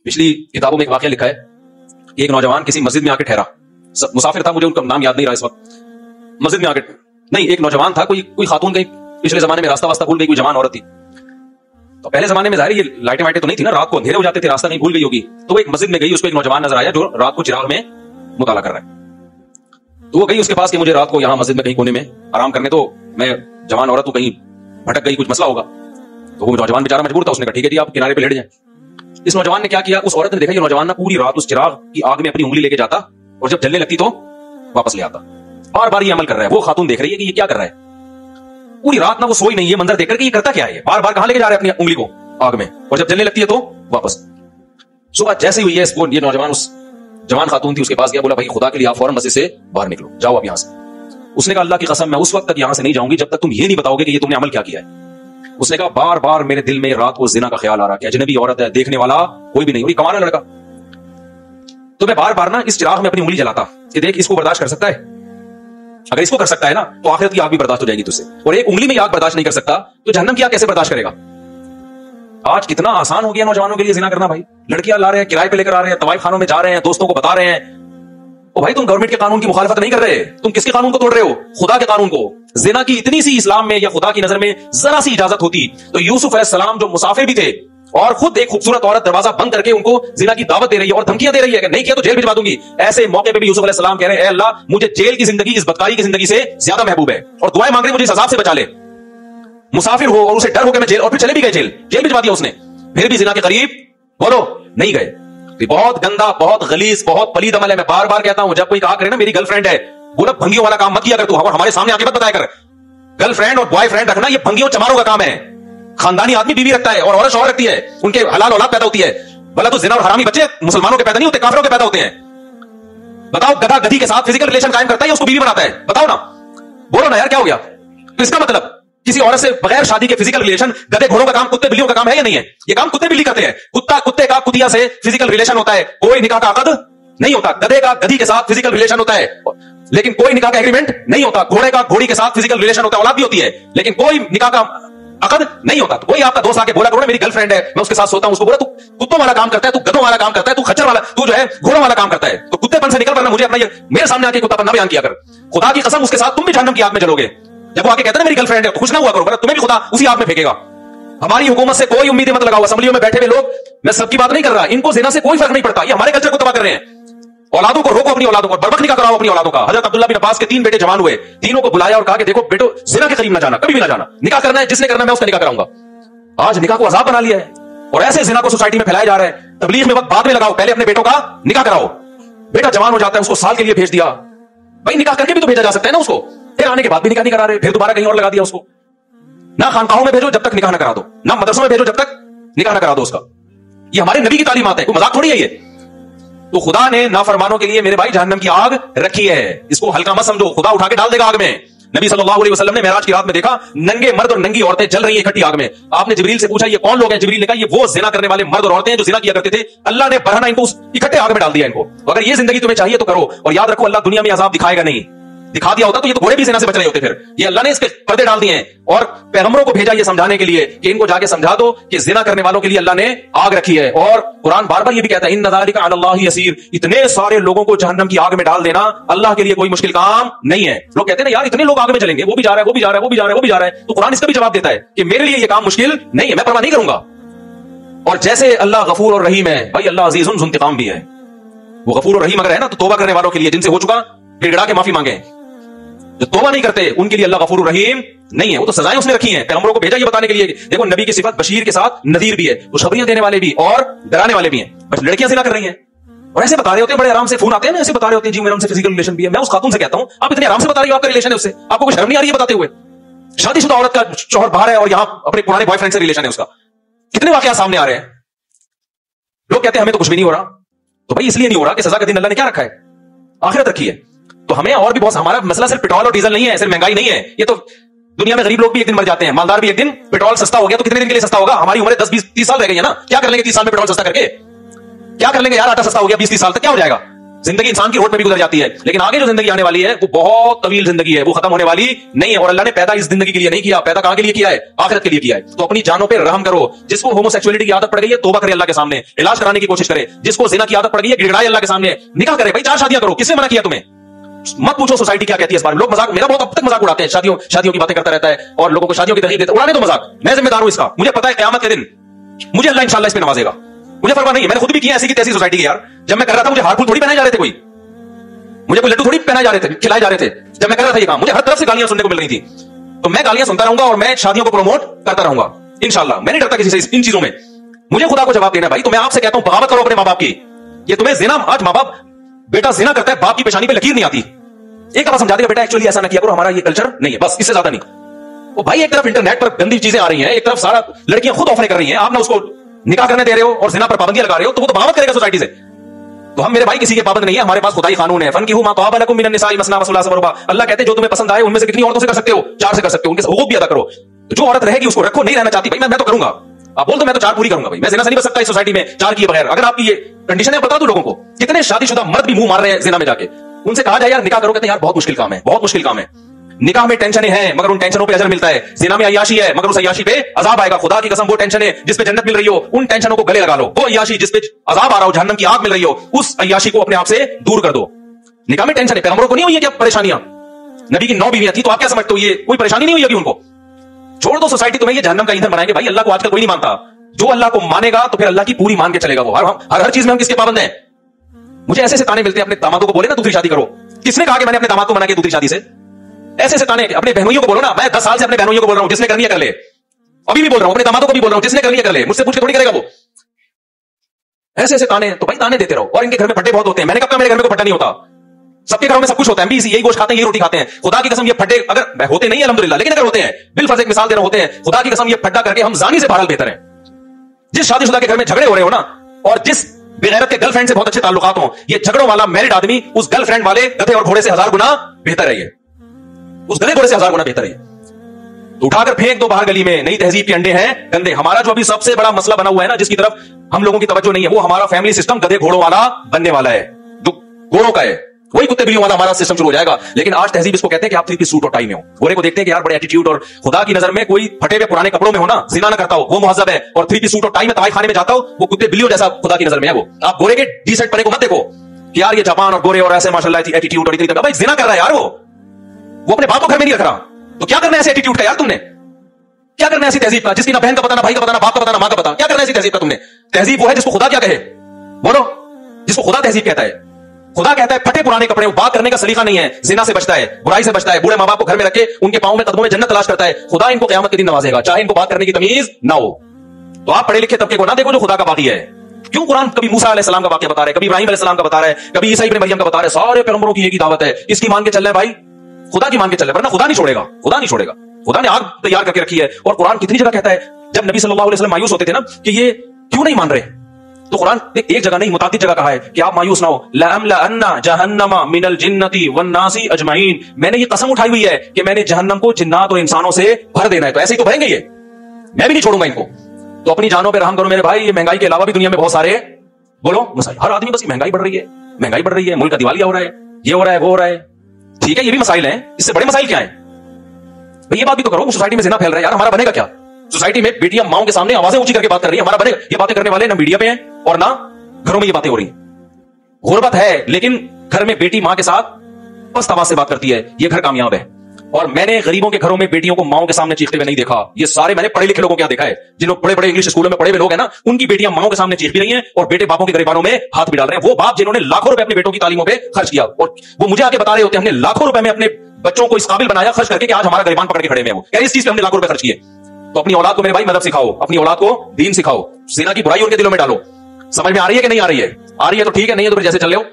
پچھلی کتابوں میں ایک واقعہ لکھا ہے کہ ایک نوجوان کسی مسجد میں آ کے ٹھہرا، مسافر تھا، مجھے ان کا نام یاد نہیں رہا اس وقت. مسجد میں آ کے نہیں، ایک نوجوان تھا، کوئی خاتون کہیں پچھلے زمانے میں راستہ واسطہ بھول گئی، کوئی جوان عورت تھی. تو پہلے زمانے میں ظاہر یہ لائٹیں وائٹیں تو نہیں تھی نا، رات کو اندھیرے ہو جاتے تھے، راستہ نہیں بھول گئی ہوگی. تو وہ ایک مسجد میں گئی، اس کو ایک نوجوان نظر آیا جو رات کو چراغ میں مطالعہ کر رہا ہے. تو وہ گئی اس کے پاس کہ مجھے رات کو یہاں مسجد میں کہیں کونے میں آرام کرنے، تو میں جوان عورت تو کہیں بھٹک گئی، کچھ مسئلہ ہوگا. تو وہ نوجوان بیچارہ مجبور تھا، اس نے کہا ٹھیک ہے جی آپ کنارے پہ لیٹ جائیں. اس نوجوان نے کیا کیا، اس عورت نے دیکھا یہ نوجوان نہ پوری رات اس چراغ کی آگ میں اپنی انگلی لے کے جاتا اور جب جلنے لگتی تو واپس لے آتا. بار بار یہ عمل کر رہا ہے. وہ خاتون دیکھ رہی ہے کہ یہ کیا کر رہا ہے، پوری رات نہ وہ سوئی نہیں، یہ منظر دیکھ کر کہ یہ کرتا کیا ہے، بار بار کہاں لے کے جا رہا ہے اپنی انگلی کو آگ میں، اور جب جلنے لگتی ہے تو واپس. صبح جیسے ہوئی ہے یہ نوجوان اس جوان خاتون تھی اس کے پاس گیا، بولا بھائی خدا کے لیے آپ فوراً مسجد سے باہر نکلو، جاؤ اب یہاں سے. اس نے کہا اللہ کی قسم میں اس وقت تک یہاں سے نہیں جاؤں گی جب تک تم یہ نہیں بتاؤ گے کہ یہ تم نے عمل کیا کیا ہے. اس نے کہا بار بار میرے دل میں رات کو زنا کا خیال آ رہا کہ اجنبی عورت ہے، دیکھنے والا کوئی بھی نہیں، وہی کمانا لڑکا. تو میں بار بار نا اس چراغ میں اپنی انگلی جلاتا کہ دیکھ اس کو برداشت کر سکتا ہے، اگر اس کو کر سکتا ہے نا تو آخرت کی آگ بھی برداشت ہو جائے گی تجھ سے، اور ایک انگلی میں آگ برداشت نہیں کر سکتا تو جہنم کی آگ کیسے برداشت کرے گا. آج کتنا آسان ہو گیا نوجوانوں کے لیے زنا کرنا. بھائی لڑکیاں لا رہے ہیں، کرائے پہ لے کر آ رہے ہیں، طوائف خانوں میں جا رہے ہیں، دوستوں کو بتا رہے ہیں. او بھائی تم گورنمنٹ کے قانون کی مخالفت نہیں کر رہے، تم کس کے قانون کو توڑ رہے ہو؟ خدا کے قانون کو. زنا کی اتنی سی اسلام میں یا خدا کی نظر میں ذرا سی اجازت ہوتی تو یوسف علیہ السلام جو مسافر بھی تھے اور خود ایک خوبصورت عورت دروازہ بند کر کے ان کو زنا کی دعوت دے رہی ہے اور دھمکیاں دے رہی ہے کہ نہیں کیا تو جیل بھجوا دوں گی، ایسے موقع پہ بھی یوسف علیہ السلام کہہ رہے ہیں اے اللہ مجھے جیل کی زندگی اس بدکاری کی زندگی سے زیادہ محبوب ہے، اور دعائیں مانگ رہے مجھے اس عذاب سے بچا لے. مسافر ہو اور اسے ڈر ہو کہ میں جیل، اور پھر چلے بھی گئے جیل بھجوا دیا اس نے، پھر بھی زنا کے قریب بولو نہیں گئے. بہت گندا، بہت غلیظ، بہت پلید عمل ہے. میں بار بار کہتا ہوں جب کوئی کہا کرے نا میری گرل فرینڈ ہے، بولا بھنگیوں والا کام مت کیا کر تو، ہمارے سامنے آ کے مت بتایا کر. گرل فرینڈ اور بوائے فرینڈ رکھنا یہ بھنگیوں چماروں کا کام ہے. خاندانی آدمی بیوی رکھتا ہے اور عورت شوہر رکھتی ہے، ان کے حلال اولاد پیدا ہوتی ہے. بھلا تو زنا اور حرامی بچے مسلمانوں کے پیدا نہیں ہوتے، کافروں کے پیدا ہوتے ہیں. بتاؤ گدھا گدھی کے ساتھ فزیکل ریلیشن قائم کرتا ہے یا اس کو بیوی بناتا ہے؟ بتاؤ نا، بولو نا یار کیا ہو گیا. تو اس کا مطلب کسی عورت سے بغیر شادی کے فزیکل ریلیشن گدھے گھوڑوں کا کام، کتے بلیوں کا کام ہے یا نہیں ہے؟ یہ کام کتے بلی کرتے ہیں. کتا کتے کا کتیا سے فزیکل ریلیشن ہوتا ہے، کوئی نکاح کا عقد نہیں ہوتا. گدھے کا گدھی کے ساتھ فزیکل ریلیشن ہوتا ہے لیکن کوئی نکاح کا ایگریمنٹ نہیں ہوتا. گھوڑے کا گھوڑی کے ساتھ فزیکل ریلیشن ہوتا ہے، اولاد بھی ہوتی ہے لیکن کوئی نکاح کا عقد نہیں ہوتا. تو کوئی آپ کا دوست آ کے بولا کرو میری گرل فرینڈ ہے میں اس کے ساتھ سوتا ہوں، اس کو بولا تو کتوں والا کام کرتا ہے، تو گدھوں والا کام کرتا ہے، تو خچر والا، تو جو ہے گھوڑوں والا کام کرتا ہے. تو کتے پن سے نکل ورنہ مجھے اپنا یہ میرے سامنے آ کے کتا پن نہ بیان کیا کر. خدا کی قسم اس کے ساتھ تم بھی جہنم کی آگ میں جلو گے. جب وہ آ کے کہتے ہیں میری گرل فرینڈ ہے تو خوش نہ ہوا کرو، ورنہ تمہیں بھی خدا اسی آگ میں پھینکے گا. ہماری حکومت سے کوئی امیدیں مت لگاؤ. اسمبلیوں میں بیٹھے ہوئے لوگ، میں سب کی بات نہیں کر رہا، ان کو زنا سے کوئی فرق نہیں پڑتا، یہ ہمارے کلچر کو تباہ کر رہے ہیں. اولادوں کو روکو، اپنی اولادوں کو بربک نکاح کراؤ اپنی اولادوں کا. حضرت عبداللہ بن عباس کے 3 بیٹے جوان ہوئے، تینوں کو بلایا اور کہا کہ دیکھو بیٹو زنا کے قریب نہ جانا، کبھی بھی نہ جانا. نکاح کرنا ہے جس نے کرنا ہے میں اس کا نکاح کراؤں گا. آج نکاح کو عذاب بنا لیا ہے اور ایسے زنا کو سوسائٹی میں پھیلایا جا رہا ہے. تبلیغ میں وقت بعد میں لگاؤ، پہلے اپنے بیٹوں کا نکاح کراؤ. بیٹا جوان ہو جاتا ہے اس کو سال کے لیے بھیج دیا، بھائی نکاح کر کے بھی تو بھیجا جا سکتا ہے نا اس کو. پھر آنے کے بعد بھی نکاح نہیں کرا رہے، پھر دوبارہ کہیں اور لگا دیا اس کو. نہ خانقاہوں میں بھیجو جب تک نکاح نہ کرا دو، نہ مدرسوں میں بھیجو جب تک نکاح نہ کرا دو اس کا. یہ ہمارے نبی کی تعلیمات ہے، کوئی مذاق تھوڑی ہے یہ. تو خدا نے نافرمانوں کے لیے میرے بھائی جہنم کی آگ رکھی ہے، اس کو ہلکا مت سمجھو، خدا اٹھا کے ڈال دے گا آگ میں. نبی صلی اللہ علیہ وسلم نے معراج کی رات میں دیکھا ننگے مرد اور ننگی عورتیں جل رہی ہیں اکٹھی آگ میں. آپ نے جبریل سے پوچھا یہ کون لوگ ہیں؟ جبریل نے کہا یہ وہ زنا کرنے والے مرد اور عورتیں ہیں جو زنا کیا کرتے تھے، اللہ نے برہنہ ان کو اکٹھے آگ میں ڈال دیا ان کو. اگر یہ زندگی تمہیں چاہیے تو کرو، اور یاد رکھو اللہ دنیا میں عذاب دکھائے گا نہیں. دکھا دیا ہوتا تو یہ تو گھوڑے بھی زنا سے بچ رہے ہوتے. پھر یہ اللہ نے اس کے پردے ڈال دیے ہیں اور پیغمبروں کو بھیجا یہ سمجھانے کے لیے کہ ان کو جا کے سمجھا دو کہ زنا کرنے والوں کے لیے اللہ نے آگ رکھی ہے. اور قرآن بار بار یہ بھی کہتا ہے ان ذالک علی اللہ یسیر، اتنے سارے لوگوں کو جہنم کی آگ میں ڈال دینا اللہ کے لیے کوئی مشکل کام نہیں ہے. لوگ کہتے ہیں نا یار اتنے لوگ آگ میں چلیں گے، وہ بھی جا رہا ہے، وہ بھی جا رہا ہے، وہ بھی جا رہا ہے، وہ بھی جا رہا ہے. تو قرآن اس کا بھی جواب دیتا ہے کہ میرے لیے یہ کام مشکل نہیں ہے، میں پرواہ نہیں کروں گا. اور جیسے اللہ غفور اور رحیم ہے، بھائی اللہ عزیز ذو انتقام بھی ہے. وہ غفور اور رحیم اگر ہے نا تو توبہ کرنے والوں کے لیے جن سے ہو چکا گڑ گڑا کے معافی مانگے. جو توبہ نہیں کرتے ان کے لیے اللہ غفور الرحیم نہیں ہے. وہ تو سزائیں اس نے رکھی ہیں، پیغمبروں کو بھیجا یہ بتانے کے لیے. دیکھو نبی کی صفت بشیر کے ساتھ نذیر بھی ہے، خوشخبریاں دینے والے بھی اور ڈرانے والے بھی ہیں. بس لڑکیاں زنا کر رہی ہیں اور ایسے بتا رہے ہوتے ہیں، بڑے آرام سے فون آتے ہیں نا، ایسے بتا رہے ہوتے ہیں جی میرا ان سے فزیکل ریلیشن بھی ہے. میں اس خاتون سے کہتا ہوں آپ اتنے آرام سے بتا رہی ہو آپ کا ریلیشن ہے اس سے، آپ کو کوئی شرم نہیں آ رہی ہے بتاتے ہوئے؟ شادی شدہ عورت کا شوہر باہر ہے اور یہاں اپنے پرانے بوائے فرینڈ سے ریلیشن ہے اس کا. کتنے واقعات سامنے آ رہے ہیں. لوگ کہتے ہیں ہمیں تو کچھ بھی نہیں ہو رہا. تو بھائی اس لیے نہیں ہو رہا کہ سزا کا دن اللہ نے کیا رکھا ہے؟ آخرت رکھی ہے. تو ہمیں اور بھی بہت، ہمارا مسئلہ صرف پیٹرول اور ڈیزل نہیں ہے، صرف مہنگائی نہیں ہے. یہ تو دنیا میں غریب لوگ بھی ایک دن مر جاتے ہیں، مالدار بھی ایک دن. پیٹرول سستا ہو گیا تو کتنے دن کے لیے سستا ہوگا؟ ہماری عمر 10 20 30 سال رہ گئی ہے نا. کیا کر لیں گے 30 سال میں پیٹرول سستا کر کے؟ کیا کر لیں گے یار؟ آٹا سستا ہو گیا 20 30 سال تک کیا ہو جائے گا؟ जिंदगी इंसान की रोड पे भी गुजर जाती है, लेकिन आगे जो जिंदगी आने वाली है वो बहुत तवील जिंदगी है, वो खत्म होने वाली नहीं है। और अल्लाह ने पैदा इस जिंदगी के लिए नहीं किया, पैदा कहां के लिए किया है? आखिरत के लिए किया है। तो अपनी जानों पे रहम करो। जिसको होमोसेक्सुअलिटी की आदत पड़ गई है तौबा करे अल्लाह के सामने, इलाज कराने की कोशिश करे। जिसको जिना की आदत पड़ गई है गिड़गिड़ाए अल्लाह के सामने, निकाह करे। भाई 4 शादियां करो, किसने मना किया तुम्हें? मत पूछो सोसाइटी क्या कहती है इस बारे में। लोग मजाक, मेरा बहुत अब तक मजाक उड़ाते हैं, शादियों की बातें करता रहता है और लोगों को शादियों की तरकीब देता है। उड़ाने दो मजाक, मैं जिम्मेदार हूं इसका। मुझे पता है क़यामत के दिन मुझे अल्लाह इंशाअल्लाह इस पे नवाजेगा। मुझे परवाह नहीं है, मैंने खुद भी किया ऐसी की तैसी सोसाइटी की यार। जब मैं कर रहा था मुझे हार फूल थोड़ी पहनाए जा रहे थे, मुझे कोई लड्डू थोड़ी पहनाए जा रहे थे, खिलाए जा रहे थे। जब मैं कर रहा था ये काम मुझे हर तरफ से गालियां सुनने को मिल रही थी। तो मैं गालियां सुनता रहूंगा और मैं शादियों को प्रमोट करता रहूंगा इंशाअल्लाह। मैं नहीं डरता किसी से इन चीजों में। मुझे खुदा को जवाब देना है भाई। तो मैं आपसे कहता हूं बगावत करो अपने मां बाप की। ये तुम्हें जिना, आज मां बाप, बेटा जिना करता है, बाप की पेशानी पे लकीर नहीं आती, एक दफा समझा देगा बेटा एक्चुअली ऐसा ना किया करो, हमारा ये कल्चर नहीं है, बस इससे ज्यादा नहीं। वो भाई एक तरफ इंटरनेट पर गंदी चीजें आ रही हैं, एक तरफ सारा लड़कियां खुद ऑफर कर रही हैं, आप ना उसको निकाह करने दे रहे हो और जिना पर पाबंदियां लगा रहे हो, तो वो तो बगावत करेगा सोसाइटी से। तो हम मेरे भाई किसी के पाबंद नहीं है, हमारे पास खुदाई कानून है। फनकिहू मा तौबा लकुम मिनन निसाई मसना व सुलासा व रुबा। अल्लाह कहते हैं जो तुम्हें पसंद आए उनमें से कितनी औरतों से कर सकते हो? 4 से कर सकते हो, उनके हुकूक भी अदा करो। तो जो औरत रहेगी उसको रखो, नहीं रहना चाहती भाई मैं तो करूंगा, आप बोल दो मैं तो 4 पूरी करूंगा भाई, मैं जिना से नहीं बच सकता इस सोसाइटी में 4 किए बगैर। अगर आपकी ये कंडीशन है बता दो लोगों को। कितने शादीशुदा मर्द भी मुंह मार रहे हैं जिना में जाके, उनसे कहा जाए यार निकाह करो, कहते हैं यार बहुत मुश्किल काम है, बहुत मुश्किल काम है। निकाह में टेंशनें हैं मगर उन टेंशनों पे अजर मिलता है। जिना में अय्याशी है मगर उस अय्याशी पे अजाब आएगा। खुदा की कसम वो टेंशन है जिस पे जन्नत मिल रही हो, उन टेंशनों को गले लगा लो। वो अय्याशी जिस पे अजाब आ रहा हो, जहन्नम की आग मिल रही हो, उस अय्याशी को अपने आप से दूर कर दो। निकाह में टेंशन है, पैगंबरों को नहीं हुई है क्या परेशानियां? नबी की 9 बीवियां थी, तो आप क्या समझते हो ये कोई परेशानी नहीं हुई होगी उनको? छोड़ दो, सोसाइटी तुम्हें ये जहन्नम का ईंधन बनाएंगे। भाई अल्लाह को आजकल कोई नहीं मानता। जो अल्लाह को मानेगा तो फिर अल्लाह की पूरी मान के चलेगा वो। हर चीज में हम किसके पाबंद हैं? मुझे ऐसे ताने मिलते हैं, अपने दामादों को बोले ना दूसरी शादी करो। किसने कहा कि मैंने अपने दामाद को मना किया दूसरी शादी से? ऐसे ताने अपने बहनोइयों को बोलो ना। मैं 10 साल से अपने बहनोइयों को बोल रहा हूं जिसने करनी है कर ले, अभी भी बोल रहा हूं, अपने दामादों को भी बोल रहा हूं जिसने करनी है कर ले, मुझसे पूछ के थोड़ी करेगा वो। ऐसे ताने, तो भाई ताने देते रहो। और इनके घर में फट्टे बहुत होते हैं। मैंने कब कहा मेरे घर में कोई फट्टा नहीं होता? सबके घरों में सब कुछ होता है, हम भी यही गोश्त खाते हैं, यही रोटी खाते हैं। खुदा की कसम ये फट्टे अगर होते नहीं अल्हम्दुलिल्लाह, लेकिन अगर होते हैं, बिल फर्ज एक मिसाल दे रहा होते हैं, खुदा की कसम ये फट्टा करके हम जानी से बहरहाल बेहतर है। जिस शादीशुदा के घर में झगड़े हो रहे हो ना, और जिस बेगैरत के गर्लफ्रेंड से बहुत अच्छे ताल्लुकात हो, ये झगड़ों वाला मैरिड आदमी उस गर्लफ्रेंड वाले गधे और घोड़े से 1000 गुना बेहतर है। ये उस गधे घोड़े से 1000 गुना बेहतर है। तो उठाकर फेंक दो बाहर गली में, नई तहजीब के अंडे हैं गंदे। हमारा जो अभी सबसे बड़ा मसला बना हुआ है ना, जिसकी तरफ हम लोगों की तवज्जो नहीं है, वो हमारा फैमिली सिस्टम गधे घोड़ों वाला बनने वाला है। जो घोड़ों का है वही कुत्ते बिल्लियों वाला हमारा सिस्टम शुरू हो जाएगा। लेकिन आज तहजीब इसको कहते हैं कि आप 3 पीस सूट और टाई में हो। गोरे को देखते हैं कि यार बड़े एटीट्यूड, और खुदा की नजर में कोई फटे हुए पुराने कपड़ों में हो ना, जिना ना करता हो, वो मुहज्जब है। और 3 पीस सूट और टाई में तवाई खाने में जाता हो, वो कुत्ते बिल्लियों जैसा खुदा की नजर में है वो। आप गोरे के टी-शर्ट पहने को मत देखो कि यार ये जापान और गोरे और ऐसे माशाल्लाह एटीट्यूड और इतनी भाई जिना कर रहा है यार वो अपने बाप को घर में नहीं रख रहा। तो क्या करना है ऐसे एटीट्यूड का यार तुमने? क्या करना है ऐसी तहजीब का जिसकी ना बहन का पता, ना भाई का पता, ना बाप का पता, ना मां का पता? क्या करना है ऐसी तहजीब का तुमने? तहजीब वो है जिसको खुदा क्या कहे, बोलो, जिसको खुदा तहजीब कहता है। खुदा कहता है फटे पुराने कपड़े, बात करने का सलीका नहीं है, जिना से बचता है, बुराई से बचता है, बूढ़े मां बाप को घर में रखे उनके पांव में कदमों में जन्नत तलाश करता है। खुदा इनको क़यामत के दिन नवाजेगा, चाहे इनको बात करने की तमीज ना हो। तो आप पढ़े लिखे तबके को ना देखो जो खुदा का बागी है। क्यों कुरान कभी मूसा अलैहिस्सलाम का वाकया बता रहा है, कभी इब्राहिम अलैहिस्सलाम का बता रहा है, कभी ईसा इब्न मरियम का बता रहा है। सारे पैगंबरों की एक ही दावत है, इसकी मान के चल रहे भाई, खुदा की मान के चल रहे, वरना खुदा नहीं छोड़ेगा, खुदा नहीं छोड़ेगा। खुदा ने आग तैयार करके रखी है। और कुरान कितनी जगह कहता है, जब नबी सल्लल्लाहु अलैहि वसल्लम मायूस होते थे ना कि ये क्यों नहीं मान रहे, तो कुरान एक जगह नहीं मुतादिद जगह कहा है कि आप मायूस ना हो। लअमलअन्ना जहन्नमा मिनल जिन्नति वन्नासी अजमईन, मैंने ये कसम उठाई हुई है कि मैंने जहन्नम को जिन्नात और इंसानों से भर देना है। तो ऐसे ही तो भरेंगे ये, मैं भी नहीं छोड़ूंगा इनको। तो अपनी जानों पे रहम करो मेरे भाई। ये महंगाई के अलावा भी दुनिया में बहुत सारे बोलो मसाइल, हर आदमी बस महंगाई बढ़ रही है, महंगाई बढ़ रही है, मुल्क का दिवालिया हो रहा है, ये हो रहा है, वो हो रहा है। ठीक है ये भी मसाइल हैं, इससे बड़े मसाइल क्या है भाई? ये बात भी तो करो, सोसाइटी में जिना फैल रहा है यार, हमारा बनेगा क्या? सोसाइटी में बेटियां माओं के सामने आवाजें ऊंची करके बात कर रही है, हमारा बनेगा? ये बातें करने वाले ना मीडिया पे हैं और ना घरों में ये बातें हो रही। गुर्बत है लेकिन घर में बेटी मां के साथ पस्त आवाज से बात करती है, ये घर कामयाब है। और मैंने गरीबों के घरों में बेटियों को माओं के सामने चीखते हुए नहीं देखा। ये सारे मैंने पढ़े लिखे लोगों क्या देखा है, जिन बड़े बड़े इंग्लिश स्कूलों में पढ़े हुए लोग हैं ना, उनकी बेटियां माओं के सामने चीख भी रही हैं और बेटे बापों के गिरबानों में हाथ भी डाल रहे हैं। वो बाप जिन्होंने लाखों रुपए अपने बेटों की तालीमों पे खर्च किया, और वो मुझे आके बता रहे होते हैं हमने लाखों रुपए में अपने बच्चों को इस काबिल बनाया खर्च करके कि आज हमारा गिरबान पकड़ के खड़े में वो इस चीज पे हमने लाखों रुपए खर्च किए। तो अपनी औलाद को मेरे भाई मदद सिखाओ, अपनी औलाद को दीन सिखाओ, जिना की बुराई उनके दिलों में डालो। समझ में आ रही है कि नहीं आ रही है? आ रही है तो ठीक है, नहीं है तो फिर जैसे चल रहे हो